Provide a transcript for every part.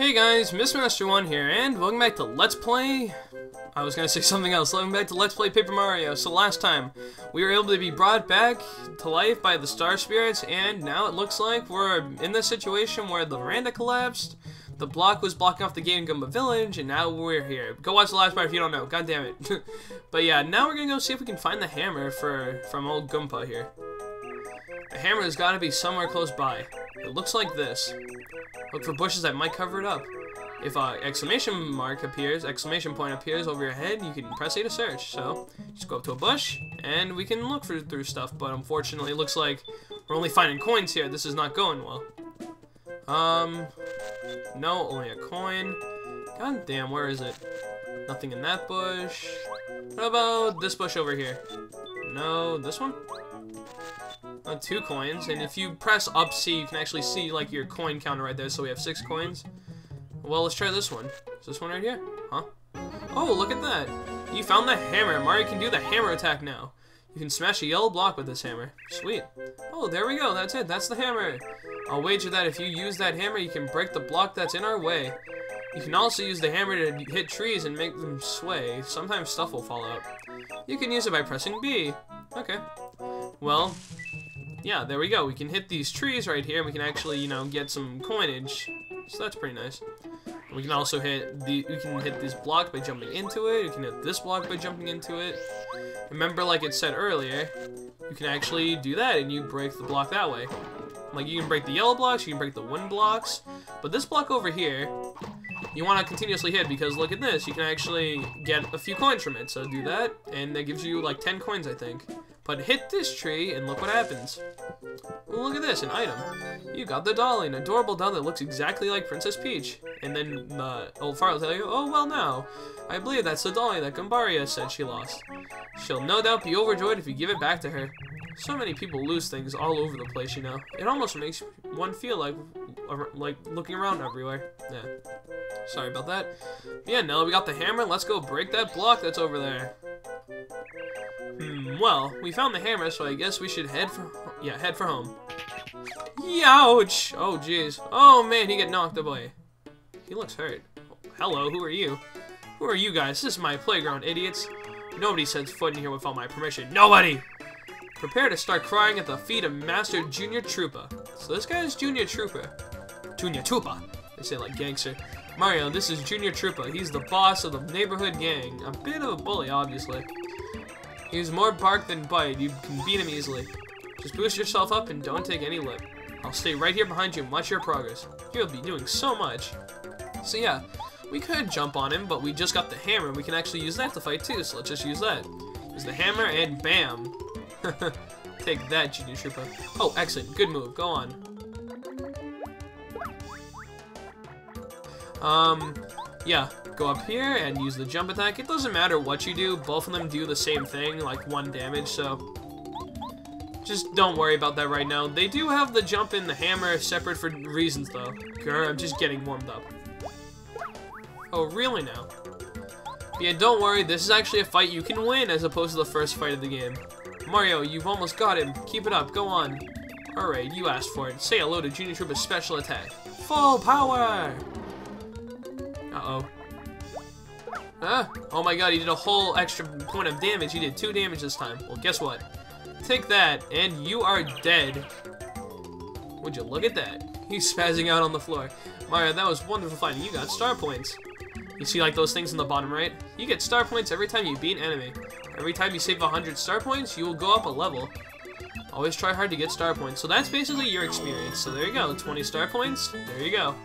Hey guys, Mr.Master1 here, and welcome back to Let's Play... I was gonna say something else. Welcome back to Let's Play Paper Mario. So last time, we were able to be brought back to life by the Star Spirits, and now it looks like we're in this situation where the veranda collapsed, the block was blocking off the gate in Goomba Village, and now we're here. Go watch the last part if you don't know. God damn it. But yeah, now we're gonna go see if we can find the hammer from old Goomba here. The hammer has got to be somewhere close by. It looks like this. Look for bushes that might cover it up. If a exclamation point appears over your head, you can press A to search. So, just go up to a bush, and we can look through stuff. But unfortunately, it looks like we're only finding coins here. This is not going well. No, only a coin. God damn, where is it? Nothing in that bush. What about this bush over here? No, this one? 2 coins, and if you press up C, you can actually see like your coin counter right there. So we have 6 coins. Well, let's try this one. Is this one right here? Huh? Oh, look at that! You found the hammer. Mario can do the hammer attack now. You can smash a yellow block with this hammer. Sweet. Oh, there we go. That's it. That's the hammer. I'll wager that if you use that hammer, you can break the block that's in our way. You can also use the hammer to hit trees and make them sway. Sometimes stuff will fall out. You can use it by pressing B. Okay. Well, yeah, there we go. We can hit these trees right here, and we can actually, you know, get some coinage. So that's pretty nice. We can also hit this block by jumping into it. You can hit this block by jumping into it. Remember, like it said earlier, you can actually do that, and you break the block that way. Like, you can break the yellow blocks, you can break the wooden blocks, but this block over here, you want to continuously hit, because look at this, you can actually get a few coins from it. So do that, and that gives you like 10 coins, I think. But hit this tree, and look what happens. Well, look at this, an item. You got the dolly, an adorable doll that looks exactly like Princess Peach. And then the old fire will tell you, oh, well now, I believe that's the dolly that Gumbaria said she lost. She'll no doubt be overjoyed if you give it back to her. So many people lose things all over the place, you know. It almost makes one feel like looking around everywhere. Yeah. Sorry about that. Yeah, now that we got the hammer, let's go break that block that's over there. Well, we found the hammer, so I guess we should head for home. Youch! Oh, jeez. Oh, man, he got knocked away. He looks hurt. Hello, who are you? Who are you guys? This is my playground, idiots. Nobody sets foot in here without my permission. Nobody! Prepare to start crying at the feet of Master Junior Troopa. So this guy is Junior Troopa. Junior Troopa. They say like gangster. Mario, this is Junior Troopa. He's the boss of the neighborhood gang. A bit of a bully, obviously. He's more bark than bite. You can beat him easily. Just boost yourself up and don't take any lip. I'll stay right here behind you and watch your progress. You'll be doing so much. So yeah, we could jump on him, but we just got the hammer. We can actually use that to fight too, so let's just use that. Use the hammer and bam. Take that, Junior Troopa. Oh, excellent. Good move. Go on. Yeah, go up here and use the jump attack. It doesn't matter what you do, both of them do the same thing, like 1 damage, so just don't worry about that right now. They do have the jump and the hammer separate for reasons, though. Grr, I'm just getting warmed up. Oh, really now? Yeah, don't worry, this is actually a fight you can win as opposed to the first fight of the game. Mario, you've almost got him. Keep it up, go on. Alright, you asked for it. Say hello to Junior Troopa's special attack. Full power! Uh-oh. Huh? Oh my god, he did a whole extra point of damage. He did 2 damage this time. Well, guess what? Take that, and you are dead. Would you look at that? He's spazzing out on the floor. Mario, that was wonderful fighting. You got star points. You see like those things in the bottom right? You get star points every time you beat an enemy. Every time you save 100 star points, you will go up a level. Always try hard to get star points. So that's basically your experience. So there you go, 20 star points. There you go.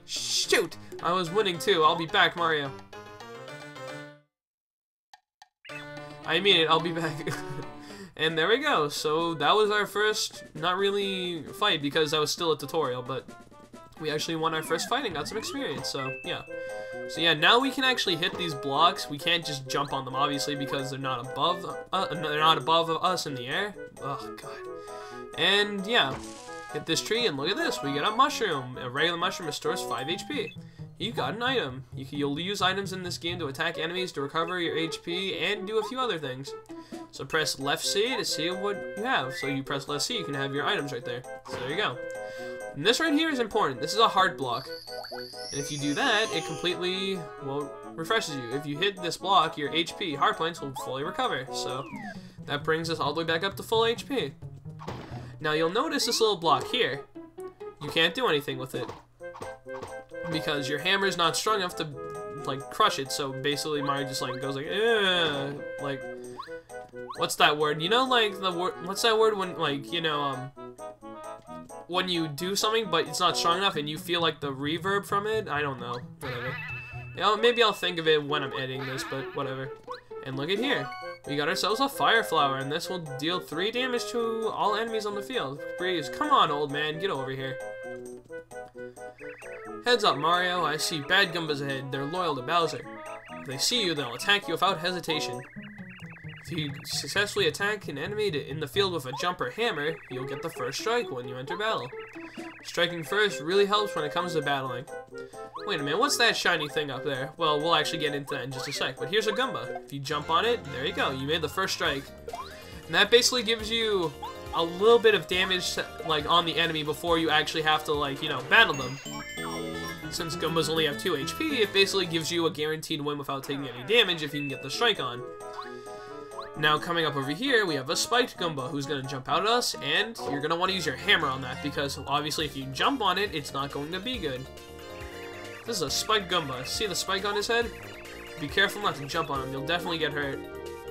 Shoot! I was winning too. I'll be back, Mario. I mean it, I'll be back. And there we go. So that was our first, not really fight because that was still a tutorial, but we actually won our first fight and got some experience, so yeah. So yeah, now we can actually hit these blocks. We can't just jump on them, obviously, because they're not above us in the air. Oh, God. And yeah. Hit this tree, and look at this. We get a mushroom. A regular mushroom restores 5 HP. You got an item. You'll use items in this game to attack enemies, to recover your HP, and do a few other things. So press left C to see what you have. So you press left C, you can have your items right there. So there you go. And this right here is important. This is a heart block. And if you do that, it completely, well, refreshes you. If you hit this block, your HP, heart points, will fully recover. So that brings us all the way back up to full HP. Now you'll notice this little block here. You can't do anything with it, because your hammer is not strong enough to, like, crush it. So basically Mario just, like, goes like, ugh, like, what's that word? You know, like, the word, what's that word when, like, you know, when you do something but it's not strong enough and you feel like the reverb from it? I don't know, whatever. You know, maybe I'll think of it when I'm editing this, but whatever. And look at here. We got ourselves a fire flower, and this will deal 3 damage to all enemies on the field. Breeze, come on, old man, get over here. Heads up, Mario. I see bad Goombas ahead. They're loyal to Bowser. If they see you, they'll attack you without hesitation. If you successfully attack an enemy in the field with a jump or hammer, you'll get the first strike when you enter battle. Striking first really helps when it comes to battling. Wait a minute, what's that shiny thing up there? Well, we'll actually get into that in just a sec, but here's a Goomba. If you jump on it, there you go, you made the first strike. And that basically gives you a little bit of damage to, like, on the enemy before you actually have to, like, you know, battle them. Since Goombas only have 2 HP, it basically gives you a guaranteed win without taking any damage if you can get the strike on. Now, coming up over here, we have a spiked Goomba who's going to jump out at us, and you're going to want to use your hammer on that, because obviously if you jump on it, it's not going to be good. This is a spiked Goomba. See the spike on his head? Be careful not to jump on him, you'll definitely get hurt.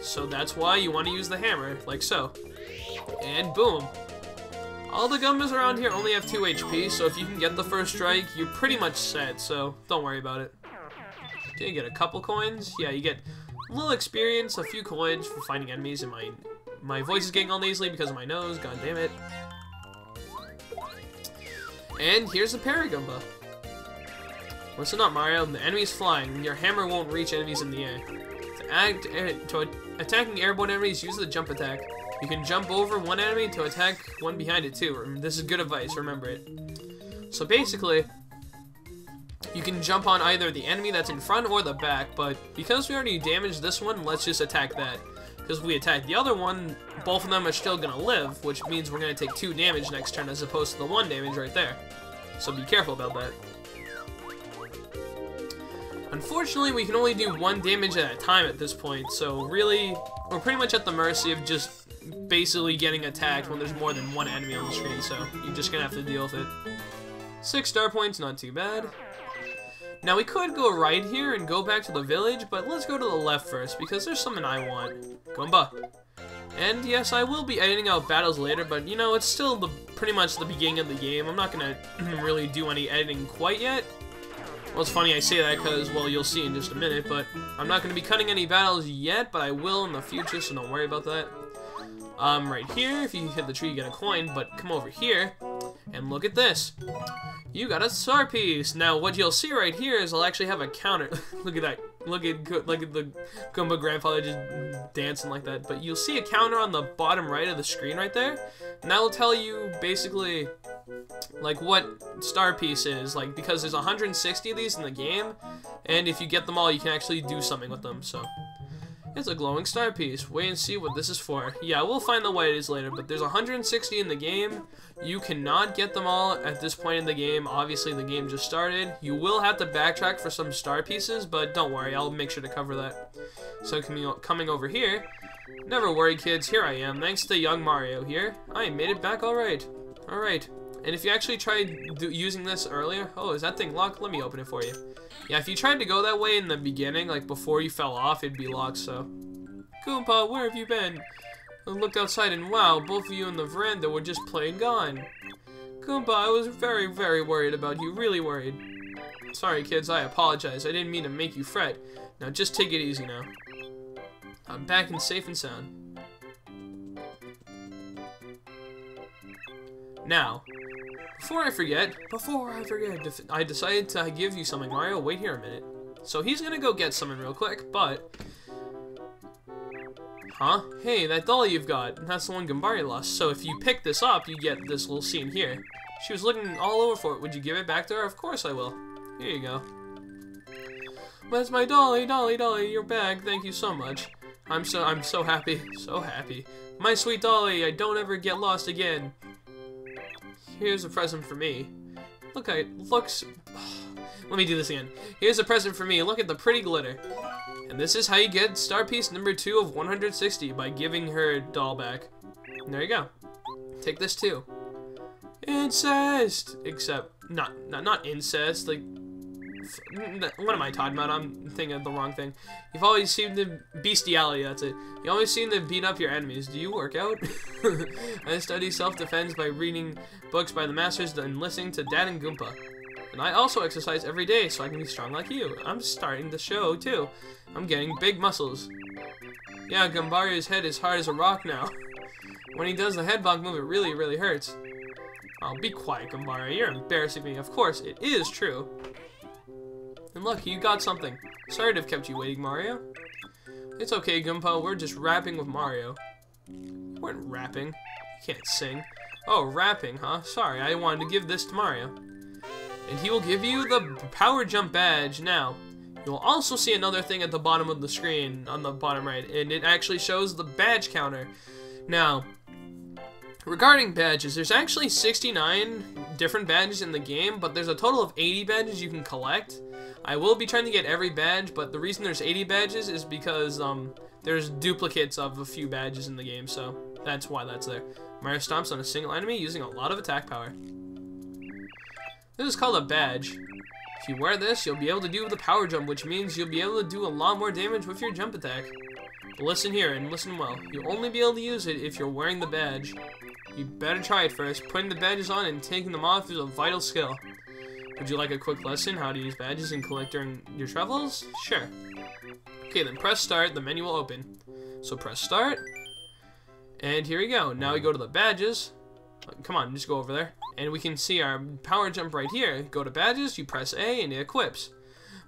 So that's why you want to use the hammer, like so. And boom. All the Goombas around here only have 2 HP, so if you can get the first strike, you're pretty much set, so don't worry about it. Do you get a couple coins? Yeah, you get a little experience, a few coins for fighting enemies, and my voice is getting all nasally because of my nose, god damn it. And here's the Parry Goomba. Listen up, Mario, the enemy's flying, and your hammer won't reach enemies in the air. To attacking airborne enemies, use the jump attack. You can jump over one enemy to attack one behind it too. This is good advice, remember it. So basically, you can jump on either the enemy that's in front or the back, but because we already damaged this one, let's just attack that. Because if we attack the other one, both of them are still going to live, which means we're going to take 2 damage next turn as opposed to the 1 damage right there. So be careful about that. Unfortunately, we can only do 1 damage at a time at this point, so really, we're pretty much at the mercy of just basically getting attacked when there's more than 1 enemy on the screen, so you're just going to have to deal with it. 6 star points, not too bad. Now, we could go right here and go back to the village, but let's go to the left first, because there's something I want. Goomba. And yes, I will be editing out battles later, but you know, it's still pretty much the beginning of the game. I'm not going to really do any editing quite yet. Well, it's funny I say that because, well, you'll see in just a minute, but I'm not going to be cutting any battles yet, but I will in the future, so don't worry about that. Right here, if you hit the tree, you get a coin, but come over here, and look at this. You got a star piece. Now, what you'll see right here is I'll actually have a counter. Look at that. Look at the Goomba grandfather just dancing like that. But you'll see a counter on the bottom right of the screen right there, and that will tell you basically like what star piece is, like, because there's 160 of these in the game, and if you get them all, you can actually do something with them. So it's a glowing star piece. Wait and see what this is for. Yeah, we'll find out what it is later, but there's 160 in the game. You cannot get them all at this point in the game. Obviously, the game just started. You will have to backtrack for some star pieces, but don't worry, I'll make sure to cover that. So coming over here, never worry, kids, here I am. Thanks to young Mario here, I made it back all right. All right. And if you actually tried using this earlier, oh, is that thing locked? Let me open it for you. Yeah, if you tried to go that way in the beginning, like before you fell off, it'd be locked, so. Goomba, where have you been? I looked outside and wow, both of you in the veranda were just plain gone. Goomba, I was very, very worried about you, really worried. Sorry, kids, I apologize. I didn't mean to make you fret. Now, just take it easy now. I'm back and safe and sound. Now, before I forget, I decided to give you something, Mario. Wait here a minute. So he's gonna go get something real quick, but... Huh? Hey, that doll you've got, that's the one Goombari lost. So if you pick this up, you get this little scene here. She was looking all over for it. Would you give it back to her? Of course I will. Here you go. That's my dolly, dolly, dolly, you're back. Thank you so much. I'm so happy, so happy. My sweet dolly, I don't ever get lost again. Here's a present for me. Look, looks... Let me do this again. Here's a present for me. Look at the pretty glitter. And this is how you get star piece number 2 of 160 by giving her doll back. And there you go. Take this too. Incest! Except, not incest, like... What am I talking about? I'm thinking of the wrong thing. You've always seemed to... Bestiality, that's it. You always seem to beat up your enemies. Do you work out? I study self-defense by reading books by the masters and listening to Dad and Goomba. And I also exercise every day so I can be strong like you. I'm starting to show, too. I'm getting big muscles. Yeah, Gumbario's head is hard as a rock now. When he does the head bonk move, it really, really hurts. Oh, be quiet, Gumbario. You're embarrassing me. Of course, it is true. And look, you got something. Sorry to have kept you waiting, Mario. It's okay, Goomba. We're just rapping with Mario. You weren't rapping. You can't sing. Oh, rapping, huh? Sorry, I wanted to give this to Mario. And he will give you the Power Jump badge now. You'll also see another thing at the bottom of the screen, on the bottom right, and it actually shows the badge counter. Now, regarding badges, there's actually 69 different badges in the game, but there's a total of 80 badges you can collect. I will be trying to get every badge, but the reason there's 80 badges is because there's duplicates of a few badges in the game, so that's why that's there. Mario stomps on a single enemy using a lot of attack power. This is called a badge. If you wear this, you'll be able to do the power jump, which means you'll be able to do a lot more damage with your jump attack. But listen here, and listen well. You'll only be able to use it if you're wearing the badge. You better try it first. Putting the badges on and taking them off is a vital skill. Would you like a quick lesson how to use badges and collect during your travels? Sure. Okay, then press start. The menu will open. So press start. And here we go. Now we go to the badges. Come on, just go over there. And we can see our power jump right here. Go to badges, you press A, and it equips.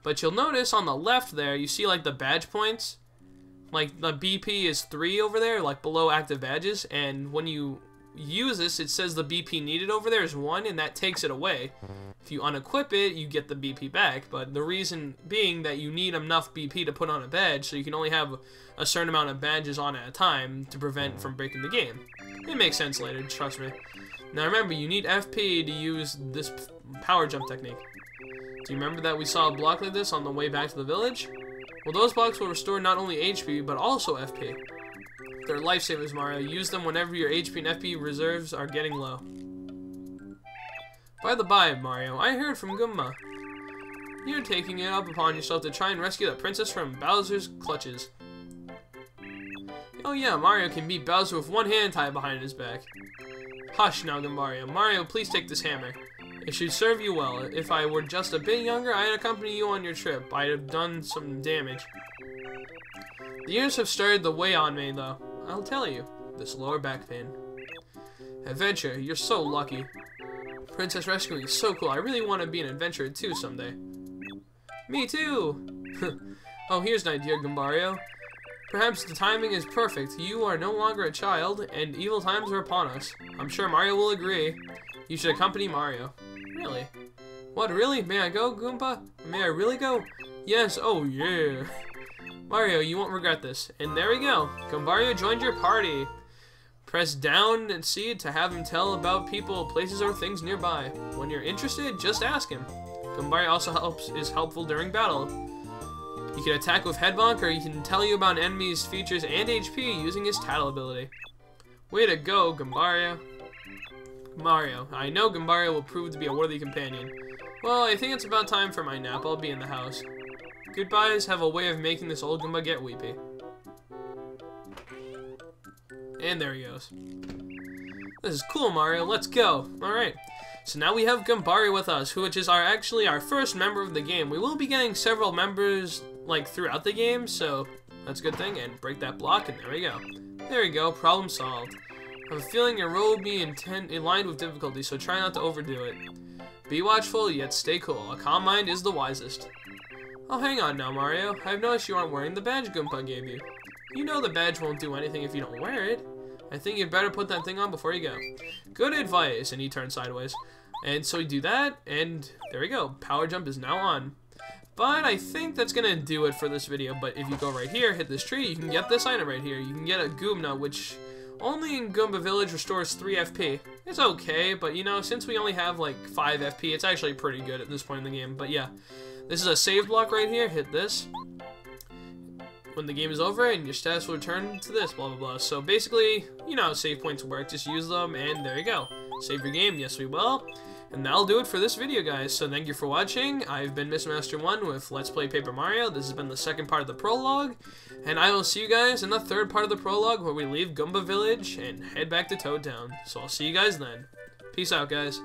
But you'll notice on the left there, you see like the badge points. Like the BP is 3 over there, like below active badges. And when you use this, it says the BP needed over there is 1, and that takes it away. If you unequip it, you get the BP back. But the reason being that you need enough BP to put on a badge, so you can only have a certain amount of badges on at a time to prevent from breaking the game. It makes sense later, trust me. Now remember, you need FP to use this power jump technique. Do you remember that we saw a block like this on the way back to the village? Well, those blocks will restore not only HP, but also FP. They're lifesavers, Mario. Use them whenever your HP and FP reserves are getting low. By the by, Mario, I heard from Goomba. You're taking it up upon yourself to try and rescue the princess from Bowser's clutches. Oh yeah, Mario can beat Bowser with one hand tied behind his back. Hush now, Gumbario. Mario, please take this hammer. It should serve you well. If I were just a bit younger, I'd accompany you on your trip. I'd have done some damage. The years have started to weigh on me, though. I'll tell you. This lower back pain. Adventure, you're so lucky. Princess rescuing is so cool. I really want to be an adventurer, too, someday. Me, too! Oh, here's an idea, Gumbario. Perhaps the timing is perfect. You are no longer a child, and evil times are upon us. I'm sure Mario will agree. You should accompany Mario. Really? What, really? May I go, Goomba? May I really go? Yes, oh yeah. Mario, you won't regret this. And there we go. Gumbario joined your party. Press down and C to have him tell about people, places, or things nearby. When you're interested, just ask him. Gumbario also is helpful during battle. He can attack with head bonk, or he can tell you about an enemy's features and HP using his tattle ability. Way to go, Gumbario. Mario, I know Gumbario will prove to be a worthy companion. Well, I think it's about time for my nap. I'll be in the house. Goodbyes have a way of making this old Goomba get weepy. And there he goes. This is cool, Mario. Let's go. Alright. So now we have Gumbario with us, which is actually our first member of the game. We will be getting several members like throughout the game, so that's a good thing. And break that block, and there we go. There we go. Problem solved. I have a feeling your role will be aligned with difficulty, so try not to overdo it. Be watchful, yet stay cool. A calm mind is the wisest. Oh, hang on now, Mario. I've noticed you aren't wearing the badge Goomba gave you. You know the badge won't do anything if you don't wear it. I think you'd better put that thing on before you go. Good advice. And he turns sideways. And so we do that, and there we go. Power jump is now on. But I think that's going to do it for this video. But if you go right here, hit this tree, you can get this item right here. You can get a Goomba, which only in Goomba Village restores 3 FP. It's okay, but you know, since we only have like 5 FP, it's actually pretty good at this point in the game. But yeah, this is a save block right here. Hit this when the game is over, and your stats will return to this, blah, blah, blah. So basically, you know how save points work. Just use them, and there you go. Save your game. Yes, we will. And that'll do it for this video, guys. So thank you for watching. I've been MrMaster1 with Let's Play Paper Mario. This has been the second part of the prologue. And I will see you guys in the third part of the prologue, where we leave Goomba Village and head back to Toad Town. So I'll see you guys then. Peace out, guys.